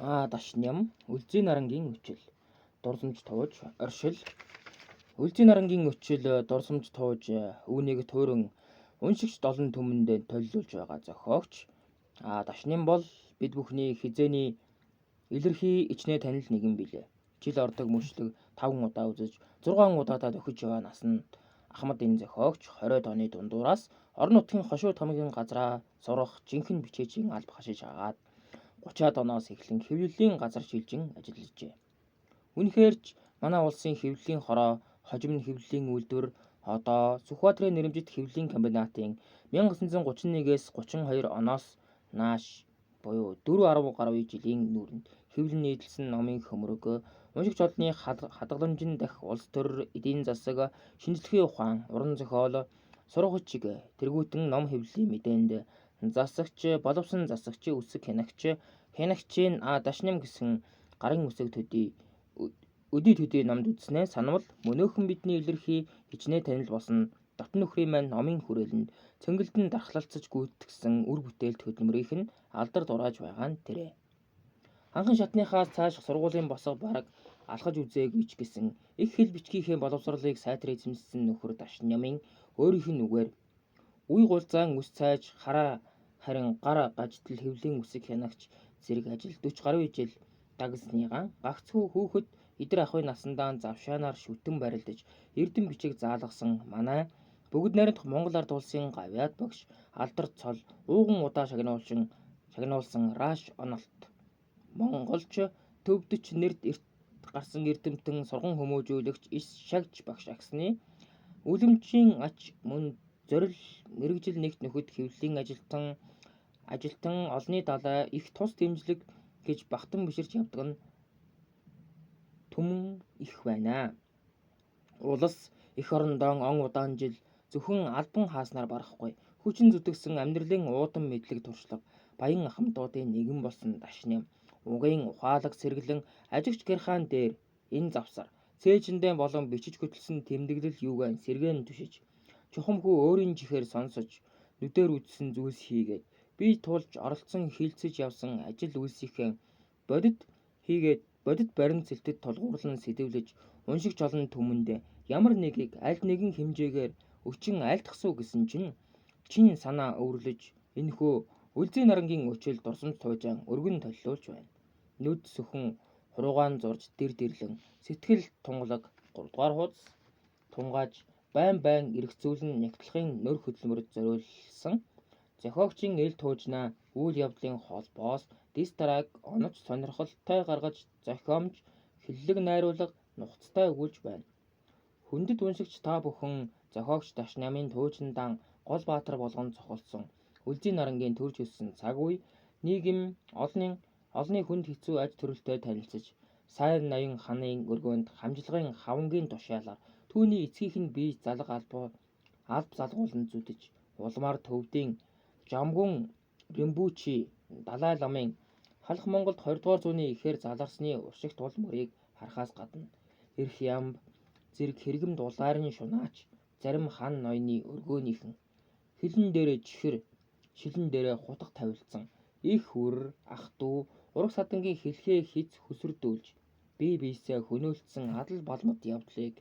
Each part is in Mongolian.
Дашням, Үлзий нарангийн үчил, дурсамж тууж, оршил. Үлзий нарангийн үчил, дурсамж тууж, үүнийг туурин уншигч долон түмэнд төлөвлөж байгаа зохиогч. Дашням бол бид бүхний хизээний илэрхий ичнээ танил нэгэн билээ. Жил ордог мөчлөг 5 удаа үзэж, 6 удаадаа дөхөж яваа насанд Ахмад энэ зохиогч 20 оны дундуураас орон нутгийн хошуу тамгийн газраа сурах жинхэнэ бичээчийн алба хашиж агаад 30-аад оноос эхлэн хэвлэлийн газар шилжин ажиллажээ. Үнэхээр ч манай улсын хэвлэлийн хороо, хожим нь хэвлэлийн үйлдвэр одоо Сүхбаатарын нэрэмжит хэвлэлийн комбинатын 1931-ээс 32 оноос нааш буюу 4.10 гаруй жилийн нүүрэнд хэвлэн нийтлсэн номын хөмрөг, уншигч олонны хадгаламжин дах улс төр эдийн засаг, шинжилгээ ухаан, уран зохиол, сургагч чиг, тэргүүтэн ном хэвлэлийн мэдээнд засагч, боловсон засагч, үсэг хянагчийн дашням гэсэн гарын үсэг өдий төдий номд үзснээ санамал мөнөөхөн бидний илэрхий хичнээн танил болсон дотн нөхрийн маань номын хүрээлэнд цэнгэлдэн дархлалцаж гүйтгэсэн үр бүтээлт хөдөлмөрийнх нь алдар дурааж байгаа нь тэрэ. Анхан шатныхаас цааш сургуулийн босго бараг алхаж үзээгүй ч гэсэн их хэл бичгийнхээ боловсролыг сайтар эзэмшсэн нөхөр Дашнямын өөрийнх нь үгээр үе гулзаан үс цайж харин гар гажтал хэвлийн үсэг хянагч зэрэг ажил 40 гаруй жил дагсныгаан гагцхүү хүүхэд идэр ахуй насандаа завшаанаар шүтэн барилдаж эрдэм бичиг заалгасан манай бүгд найрамдах Монгол ард улсын гавьяат багш алдар цол ууган удаа шагнуулсан Раш Оналт монголч төвдөч нэрд эрт гарсан эрдэмтэн сурган хүмүүжүүлэгч иш шагж багш агсны үлэмжийн ач мөн зорил мэрэгжил нэгт нөхөд хэвлэлийн ажилтан олны далай их тус дэмжлэг гэж бахтан биширч явдаг нь түмэн их байна. Улс их орондоо он удаан жил зөвхөн албан хааснаар барахгүй хүчин зүтгэсэн амьдралын уудан мэдлэг туршлага баян ахмадуудын нэгэн болсон Дашням угийн ухаалаг сэргэлэн ажигч гэрхаан дээр энэ завсар цээжиндээ болон бичиж хөтлсөн тэмдэглэл юугаан сэргээн түшиж чухамхүү өөрийн чихээр сонсож нүдээр үзсэн зүйлс хийгээд бие тулж оролцсон хилцэж явсан ажил үйлсийнхээ бодит баримт цэлтэд тулгуурлан сэдвлэж уншигч олон түмэнд ямар нэгийг аль нэгэн хэмжээгээр өчин айлтгасуу гэсэн чинь санаа өвөрлөж энэхүү Үлзий нарангийн үчил дурсамж туужаан өргөн толлуулж байна. Нүд сүхэн хуруугаан зурж дэрлэн сэтгэл тунгалаг 3 дугаар хуудас тунгааж байн эргцүүлэн нягтлахын нөр хөдөлмөрөд зориулсан зохиогчийн эл туужнаа үйл явдлын холбоос дистраг оноч сонирхолтой гаргаж зохиомж хиллэг найруулга нухацтай өгүүлж байна. Хүндэт уншигч та бүхэн зохиогч Дашнямын туужиндан гол баатар болгон цохолсон Үлзий нарангийн төрж өссөн цаг үе нийгэм олны хүнд хэцүү аж төрөлтэй танилцаж сайн ноён ханын өргөөнд хамжлагын хавангийн тушаалаар түүний эцгийнх нь бие залга алб залгуулан зүдэж улмаар төвдийн Жамгун Римбучи Далай ламын халах Монголд 20 дугаар зууны ихээр заларсны уршигт ул мөрийг харахаас гадна эрх ямб зэрэг хэрэгэм дулаарын шунаач зарим хан ноёны өргөөнийхэн хилэн дээрээ чихэр шилэн дээрээ хутга тавилдсан их үр ах дүү ураг садангийн хэлхээ хиц хөсөрдүүлж бие биесээ хөнөөлтсөн адал балмад явдлыг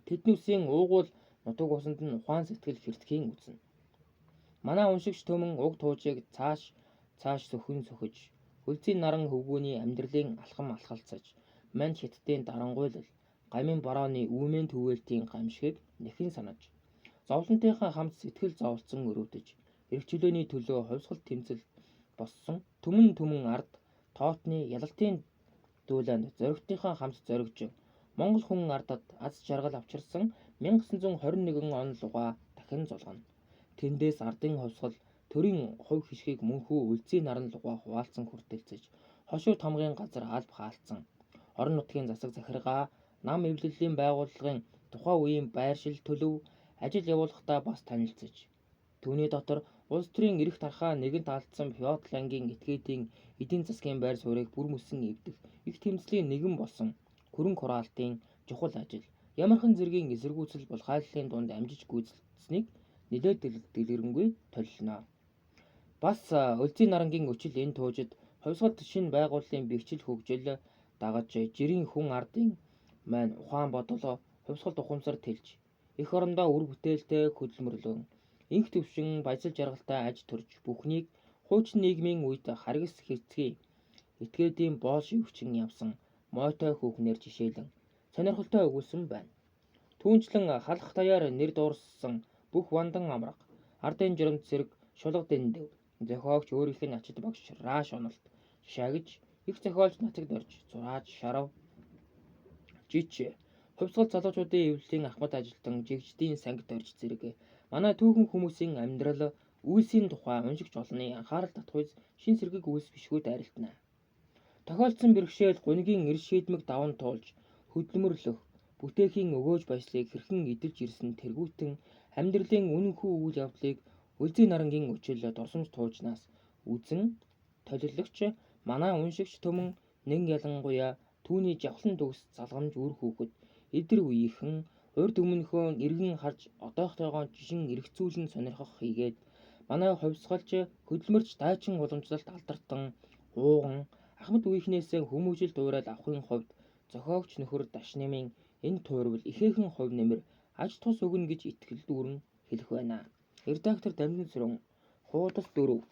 тэднүүсийн уугуул нутаг усанд нь ухаан сэтгэл хэртгэхийн үзнэ. Манай уншигч төмөн уг туужийг цааш сөхөж Үлзий наран хөвгүүний амьдралын алхам алхалцаж мань хятадын дарангуйлал гамын борооны үүмэн түвэлтийн гамшигыг нэхэн санаж зовлонтойхоо хамт сэтгэл зовлцсон өрөвдөж эрх чөлөөний төлөө хувьсгал тэмцэл боссон түмэн ард тоотны ялалтын дүүлэнд зоригтынхаа хамт зоригж Монгол хүн ардад аз жаргал авчирсан 1921 он луга дахин зулгана. Тэндээс ардын хувьсгал төрийн хувь хишгийг мөнхүү Үлзий наран луга хуваалцсан хүртэлцэж хошуу тамгын газар алб хаалтсан орон нутгийн засаг захиргаа нам эвлэлийн байгууллагын тухайн үеийн байршил төлөв ажил явуулахдаа бас танилцаж түүний дотор улс төрийн эрх тархаа нэгэнт алдсан феодал ангийн этгээдийн эдийн засгийн байр суурийг бүр мөсөн эвдэх их тэмцлийн нэгэн болсон хөрөн хураалтын чухал ажил ямархан зэргийн эсэргүүцэл булгааллын дунд амжиж гүйцэлдсэнийг нэлээд дэлгэрэнгүй толлино. Бас Үлзий нарангийн үчил энэ туужид Хувьсгалт шинэ байгууллагын бэхжил хөгжил дагаж жирийн хүн ардын маань ухаан бодол хувьсгалт ухамсар тэлж эх орондоо үр бүтээлтэй хөдөлмөрлөн инх төвшин баясал жаргалтай аж төрж бүхнийг хуучин нийгмийн үед харгас хэрцгий этгээдийн боол шивгчин явсан мойтой хүүхнээр жишээлэн сонирхолтой өгүүлсэн байна. Түүнчлэн халах даяар нэр дуурсан бүх вандан амраг ардын жиромт зэрэг шулга дэндэв зохиогч өөрийнх нь ачид багш рааш оналт шагж их зохиолч нацагд орж зурааж шарав жич хувьсгал залуучуудын эвлэлийн ахмад ажилтан жигждийн сангид орж зэрэг манай түүхэн хүмүүсийн амьдрал үйлсийн тухай уншигч олонний анхаарал татахуйц шин сэргэг үйлс бишгүй дайралтна. Тохиолдсон бэрхшээл гунигийн эрс шийдмэг даван туулж хөдөлмөрлөх бүтээхийн өгөөж баяслыг хэрхэн эдэлж ирсэн тэргүүтэн амьдралын үнэнхүү үйл явдлыг Үлзий нарангийн өчил дурсамж туужнаас үзэн толилагч манай уншигч төмөн нэн ялангуяа түүний жавхлан төгс залгамж үр хүүхэд эдэр үеийнхэн урд өмнөхөө эргэн харж одоохтойгоо жишин эргцүүлэн сонирхох хийгээд манай хувьсгалж хөдөлмөрч дайчин уламжлалт алдартан ууган ахмад үеийнхнээс хүмүүжил дуурайд авахын хувьд зохиогч нөхөр Дашнямын энэ туурвал ихээхэн хувь нэмэр аж тус өгнө гэж итгэл дүүрэн хэлэх байна. Редактор Дамжин Сүрэн хуудас 4